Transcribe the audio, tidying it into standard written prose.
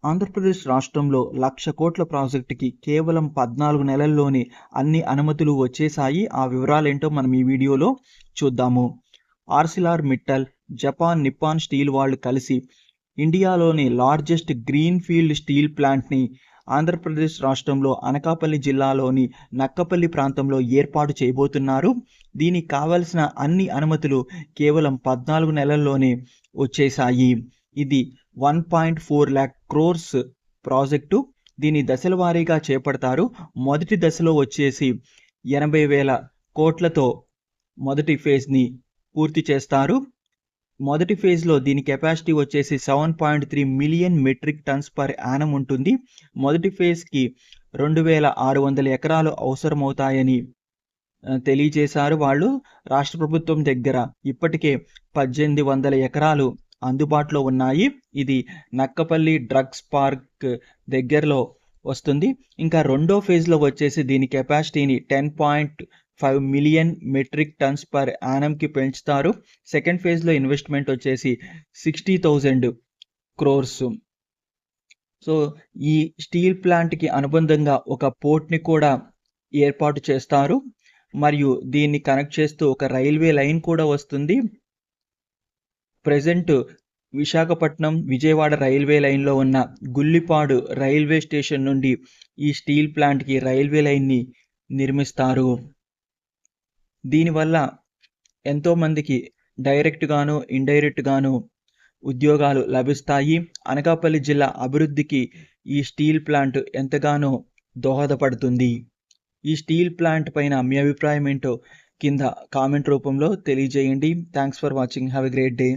ఆంధ్రప్రదేశ్ రాష్ట్రంలో 1,00,000 కోట్ల ప్రాజెక్టుకి కేవలం 14 నెలల్లోనే అన్ని అనుమతులు వచ్చేశాయి. ఆ వివరాలేంటో మనం ఈ వీడియోలో చూద్దాము. Arcelor Mittal, Japan Nippon steel వాళ్ళు కలిసి ఇండియాలోని లార్జెస్ట్ గ్రీన్ ఫీల్డ్ స్టీల్ ప్లాంట్ని ఆంధ్రప్రదేశ్ రాష్ట్రంలో అనకాపల్లి జిల్లాలోని నక్కపల్లి ప్రాంతంలో ఏర్పాటు చేయబోతున్నారు. దీనికి కావలసిన అన్ని అనుమతులు కేవలం 14 నెలల్లోనే వచ్చేశాయి. ఇది 1.4 lakh crores ప్రాజెక్టు. దీని దశల వారీగా చేపడతారు. మొదటి దశలో వచ్చేసి 80,000 కోట్లతో మొదటి ఫేజ్ని పూర్తి చేస్తారు. మొదటి ఫేజ్లో దీని కెపాసిటీ వచ్చేసి 7.3 million metric tons per annum ఉంటుంది. మొదటి ఫేజ్కి 2,600 ఎకరాలు అవసరమవుతాయని తెలియజేశారు వాళ్ళు. రాష్ట్ర ప్రభుత్వం దగ్గర ఇప్పటికే 1,800 ఎకరాలు అందుబాటులో ఉన్నాయి. ఇది నక్కపల్లి డ్రగ్స్ పార్క్ దగ్గరలో వస్తుంది. ఇంకా రెండో ఫేజ్లో వచ్చేసి దీని కెపాసిటీని 10.5 మిలియన్ మెట్రిక్ టన్స్ పర్ యానంకి పెంచుతారు. సెకండ్ ఫేజ్లో ఇన్వెస్ట్మెంట్ వచ్చేసి 60,000 crores. సో ఈ స్టీల్ ప్లాంట్కి అనుబంధంగా ఒక పోర్ట్ని కూడా ఏర్పాటు చేస్తారు. మరియు దీన్ని కనెక్ట్ చేస్తూ ఒక రైల్వే లైన్ కూడా వస్తుంది. ప్రెజెంట్ విశాఖపట్నం విజయవాడ రైల్వే లైన్లో ఉన్న గుల్లిపాడు రైల్వే స్టేషన్ నుండి ఈ స్టీల్ ప్లాంట్కి రైల్వే లైన్ని నిర్మిస్తారు. దీనివల్ల ఎంతోమందికి డైరెక్ట్గాను ఇండైరెక్ట్గాను ఉద్యోగాలు లభిస్తాయి. అనకాపల్లి జిల్లా అభివృద్ధికి ఈ స్టీల్ ప్లాంట్ ఎంతగానో దోహదపడుతుంది. ఈ స్టీల్ ప్లాంట్ పైన మీ అభిప్రాయం ఏంటో కింద కామెంట్ రూపంలో తెలియజేయండి. Thanks for watching. Have a great day.